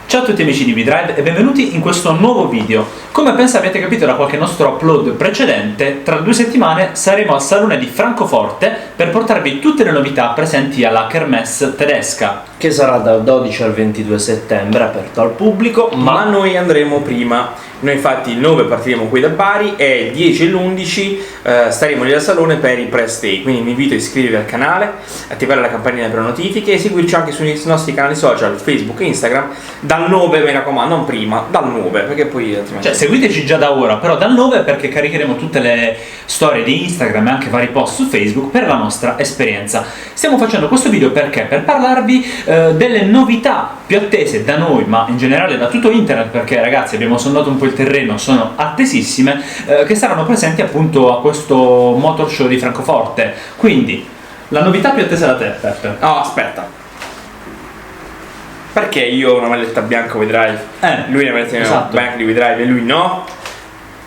Ciao a tutti amici di V-Drive e benvenuti in questo nuovo video. Come penso abbiate capito da qualche nostro upload precedente, tra 2 settimane saremo al Salone di Francoforte per portarvi tutte le novità presenti alla Kermesse tedesca, che sarà dal 12 al 22 settembre, aperto al pubblico, ma noi andremo prima. Noi infatti il 9 partiremo qui da Bari e il 10 e l'11 staremo lì al salone per il press day, quindi vi invito a iscrivervi al canale, attivare la campanella per notifiche e seguirci anche sui nostri canali social, Facebook e Instagram, dal 9 mi raccomando, non prima, dal 9, perché poi altrimenti... Cioè seguiteci già da ora, però dal 9 perché caricheremo tutte le storie di Instagram e anche vari post su Facebook per la nostra esperienza. Stiamo facendo questo video perché? Per parlarvi delle novità più attese da noi, ma in generale da tutto internet, perché ragazzi abbiamo sondato un po' il terreno, sono attesissime, che saranno presenti appunto a questo motor show di Francoforte. Quindi la novità più attesa da te, Peppe. No, aspetta, perché io ho una maglietta bianca V-Drive, lui una maglietta bianca di V-Drive e lui no?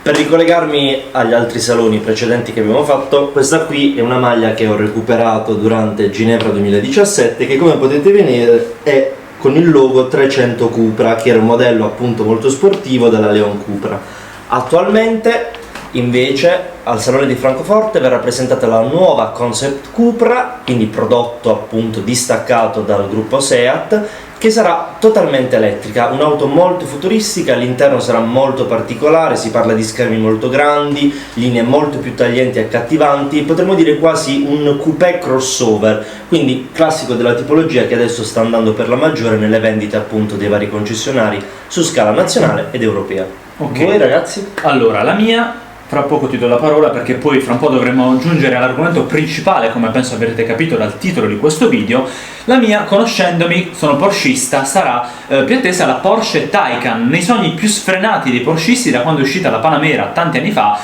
Per ricollegarmi agli altri saloni precedenti che abbiamo fatto, questa qui è una maglia che ho recuperato durante Ginevra 2017, che come potete vedere è con il logo 300 Cupra, che era un modello appunto molto sportivo della Leon Cupra. Attualmente invece al Salone di Francoforte verrà presentata la nuova Concept Cupra, quindi prodotto appunto distaccato dal gruppo Seat, che sarà totalmente elettrica, un'auto molto futuristica, all'interno sarà molto particolare, si parla di schermi molto grandi, linee molto più taglienti e accattivanti, potremmo dire quasi un coupé crossover, quindi classico della tipologia che adesso sta andando per la maggiore nelle vendite appunto dei vari concessionari su scala nazionale ed europea. Ok. Voi ragazzi? Allora, la mia, fra poco ti do la parola perché poi fra un po' dovremo giungere all'argomento principale, come penso avrete capito dal titolo di questo video. La mia, conoscendomi, sono porschista, sarà più attesa la Porsche Taycan. Nei sogni più sfrenati dei porschisti, da quando è uscita la Panamera tanti anni fa,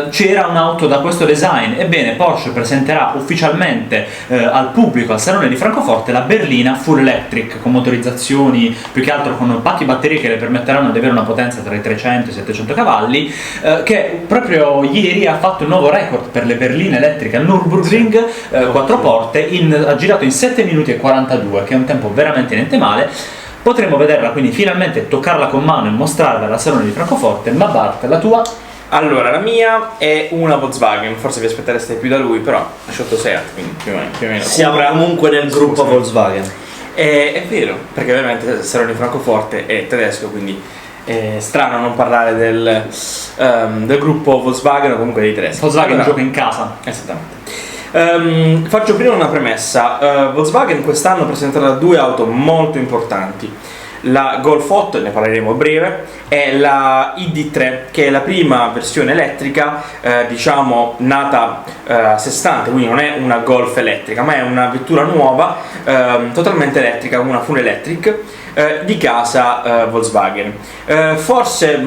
c'era un'auto da questo design. Ebbene, Porsche presenterà ufficialmente al pubblico al Salone di Francoforte la berlina full electric, con motorizzazioni più che altro con pacchi batterie che le permetteranno di avere una potenza tra i 300 e i 700 cavalli, che proprio ieri ha fatto il nuovo record per le berline elettriche al Nürburgring, 4 porte, ha girato in 7 minuti e 42, che è un tempo veramente niente male. Potremo vederla, quindi finalmente toccarla con mano e mostrarla alla Salone di Francoforte. Ma Bart, la tua? Allora, la mia è una Volkswagen, forse vi aspettereste più da lui, però ha scelto Seat, quindi più o meno. Siamo comunque nel gruppo Volkswagen. È vero, perché ovviamente il Salone di Francoforte è tedesco, quindi è strano non parlare del gruppo Volkswagen o comunque dei tedeschi. Volkswagen allora, gioca in casa. Esattamente. Faccio prima una premessa. Volkswagen quest'anno presenterà 2 auto molto importanti: la Golf 8, ne parleremo a breve, e la ID3, che è la prima versione elettrica, diciamo nata a sé stante, quindi non è una Golf elettrica, ma è una vettura nuova, totalmente elettrica, una full electric, di casa Volkswagen. Forse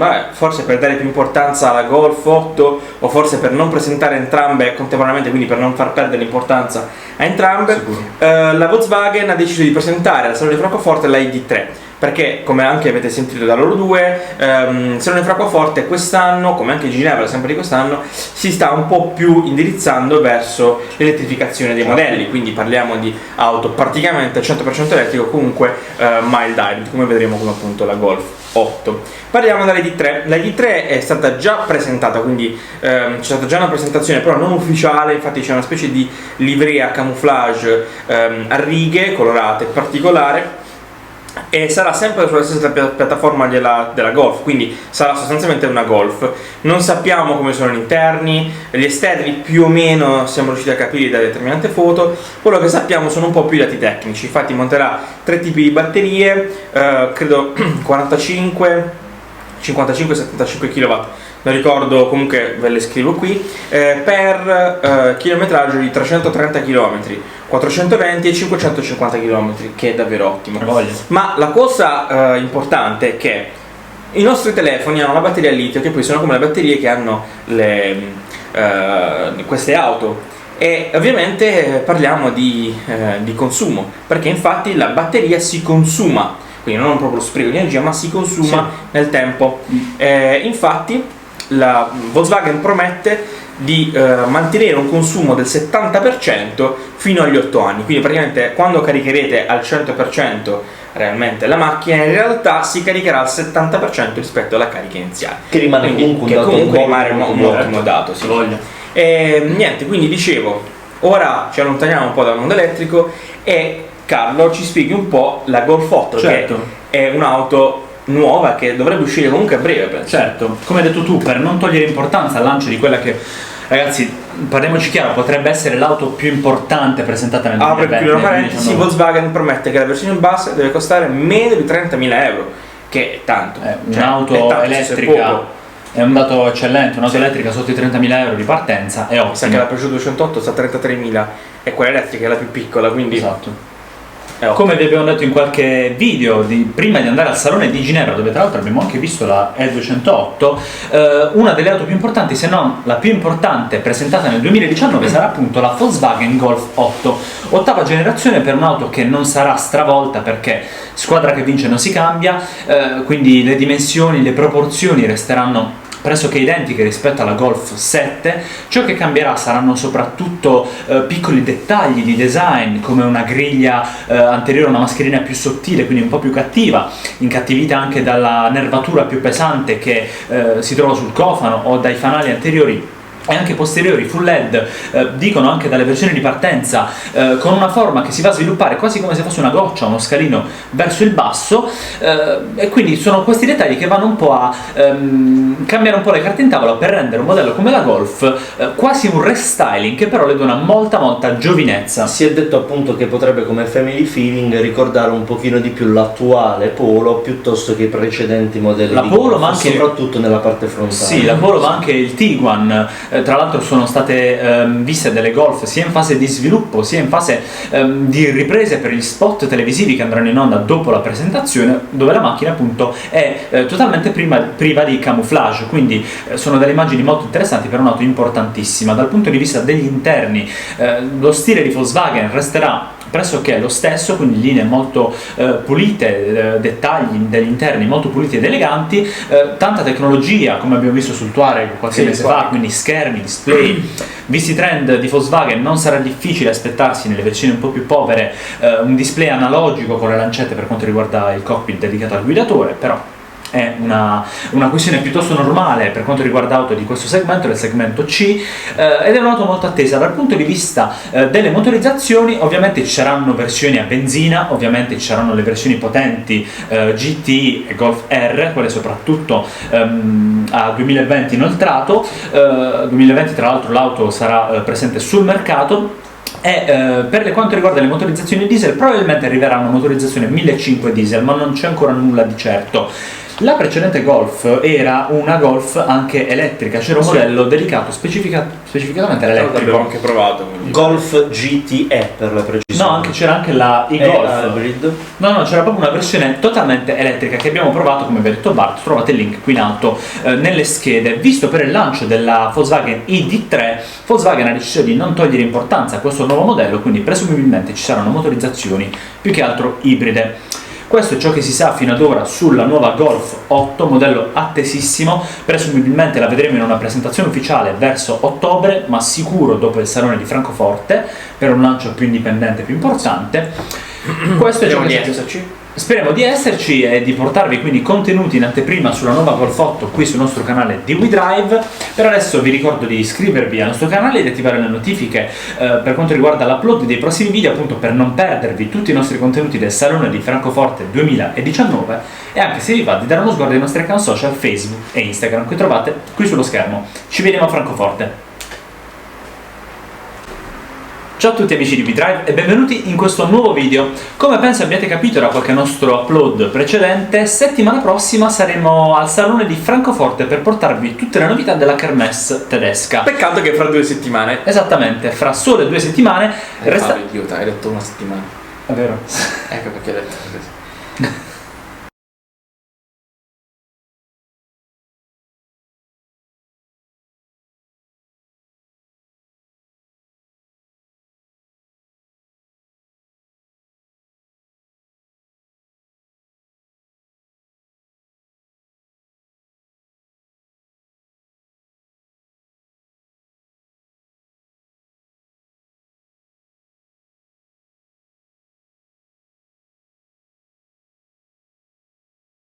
per dare più importanza alla Golf 8, o forse per non presentare entrambe contemporaneamente, quindi per non far perdere l'importanza a entrambe, la Volkswagen ha deciso di presentare al Salone di Francoforte la ID3, perché come anche avete sentito da loro due, Salone di Francoforte quest'anno, come anche Ginevra sempre di quest'anno, si sta un po' più indirizzando verso l'elettrificazione dei modelli, quindi parliamo di auto praticamente al 100% elettrico, comunque mild hybrid, come vedremo come appunto la Golf 8. Parliamo dell'ID3. La ID3 è stata già presentata, quindi c'è stata già una presentazione però non ufficiale, infatti c'è una specie di livrea camouflage a righe colorate particolare, e sarà sempre sulla stessa piattaforma della Golf, quindi sarà sostanzialmente una Golf. Non sappiamo come sono gli interni, gli esterni più o meno siamo riusciti a capire da determinate foto. Quello che sappiamo sono un po' più i dati tecnici, infatti monterà 3 tipi di batterie, credo 45, 55 e 75 kW, non ricordo, comunque ve le scrivo qui, per chilometraggio di 330 km, 420 e 550 km, che è davvero ottimo. Ma la cosa importante è che i nostri telefoni hanno una batteria a litio, che poi sono come le batterie che hanno queste auto, e ovviamente parliamo di consumo, perché infatti la batteria si consuma, quindi non proprio lo spreco di energia, ma si consuma nel tempo. Infatti la Volkswagen promette di mantenere un consumo del 70% fino agli 8 anni, quindi praticamente quando caricherete al 100% realmente la macchina, in realtà si caricherà al 70% rispetto alla carica iniziale, Che rimane quindi, comunque un dato un ottimo dato, sì. E niente, quindi dicevo, ora ci allontaniamo un po' dal mondo elettrico e Carlo ci spieghi un po' la Golf 8, Certo. che è un'auto nuova che dovrebbe uscire comunque a breve, penso. Certo, come hai detto tu, per non togliere importanza al lancio di quella che, ragazzi, parliamoci chiaro, potrebbe essere l'auto più importante presentata nel Apro e 2020, chiudo una nel parentesi, 2019. Volkswagen promette che la versione base deve costare meno di 30.000 euro, che è tanto. Un'auto è tanto, se è elettrica poco. è un dato eccellente, un'auto elettrica sotto i 30.000 euro di partenza è Sa che la ottima. Peugeot 208 sta a 33.000 e quella elettrica è la più piccola, quindi Esatto. è ottima. Come vi abbiamo detto in qualche video prima di andare al Salone di Ginevra, dove tra l'altro abbiamo anche visto la E208, una delle auto più importanti, se non la più importante presentata nel 2019, sarà appunto la Volkswagen Golf 8, ottava generazione, per un'auto che non sarà stravolta perché squadra che vince non si cambia, quindi le dimensioni, le proporzioni resteranno pressoché identiche rispetto alla Golf 7. Ciò che cambierà saranno soprattutto piccoli dettagli di design, come una griglia anteriore, una mascherina più sottile, quindi un po' più cattiva, incattivita anche dalla nervatura più pesante che si trova sul cofano o dai fanali anteriori e anche posteriori full LED, dicono anche dalle versioni di partenza, con una forma che si va a sviluppare quasi come se fosse una goccia, uno scalino verso il basso, e quindi sono questi dettagli che vanno un po' a cambiare un po' le carte in tavola per rendere un modello come la Golf quasi un restyling che però le dona molta giovinezza. Si è detto appunto che potrebbe come family feeling ricordare un pochino di più l'attuale Polo piuttosto che i precedenti modelli La di Polo, Golf, ma anche soprattutto nella parte frontale. Sì, la Polo, ma anche il Tiguan. Tra l'altro sono state viste delle Golf sia in fase di sviluppo sia in fase di riprese per gli spot televisivi che andranno in onda dopo la presentazione, dove la macchina appunto è totalmente priva di camouflage, quindi sono delle immagini molto interessanti per un'auto importantissima. Dal punto di vista degli interni, lo stile di Volkswagen resterà pressoché lo stesso, quindi linee molto pulite, dettagli degli interni molto puliti ed eleganti, tanta tecnologia come abbiamo visto sul Touareg qualche mese fa, quindi schermi, display. Visti i trend di Volkswagen, non sarà difficile aspettarsi nelle versioni un po' più povere un display analogico con le lancette per quanto riguarda il cockpit dedicato al guidatore, però è una questione piuttosto normale per quanto riguarda auto di questo segmento, del segmento C, ed è un'auto molto attesa. Dal punto di vista delle motorizzazioni, ovviamente ci saranno versioni a benzina, ovviamente ci saranno le versioni potenti GT e Golf R, quelle soprattutto a 2020 inoltrato. 2020 tra l'altro l'auto sarà presente sul mercato. E per quanto riguarda le motorizzazioni diesel, probabilmente arriverà una motorizzazione 1.500 diesel, ma non c'è ancora nulla di certo. La precedente Golf era una Golf anche elettrica, c'era un modello dedicato specificatamente all'elettrico. L'avevo anche provato. Quindi. Golf GTE per la precisione. C'era anche la e-Golf. Hybrid. No, c'era proprio una versione totalmente elettrica che abbiamo provato, come vi ha detto Bart, trovate il link qui in alto nelle schede. Visto per il lancio della Volkswagen ID3, Volkswagen ha deciso di non togliere importanza a questo nuovo modello, quindi presumibilmente ci saranno motorizzazioni più che altro ibride. Questo è ciò che si sa fino ad ora sulla nuova Golf 8, modello attesissimo. Presumibilmente la vedremo in una presentazione ufficiale verso ottobre, ma sicuro dopo il Salone di Francoforte, per un lancio più indipendente, più importante. Questo è ciò che speriamo di esserci e di portarvi quindi contenuti in anteprima sulla nuova Golf 8 qui sul nostro canale di WeDrive. Per adesso vi ricordo di iscrivervi al nostro canale e di attivare le notifiche per quanto riguarda l'upload dei prossimi video, appunto per non perdervi tutti i nostri contenuti del Salone di Francoforte 2019, e anche se vi va di dare uno sguardo ai nostri account social Facebook e Instagram che trovate qui sullo schermo. Ci vediamo a Francoforte. Ciao a tutti amici di WeDrive e benvenuti in questo nuovo video. Come penso abbiate capito da qualche nostro upload precedente, settimana prossima saremo al Salone di Francoforte per portarvi tutte le novità della kermesse tedesca. Peccato che fra 2 settimane. Esattamente, fra sole 2 settimane Fabio, idiota, hai detto una settimana. È vero. Ecco perché hai detto così.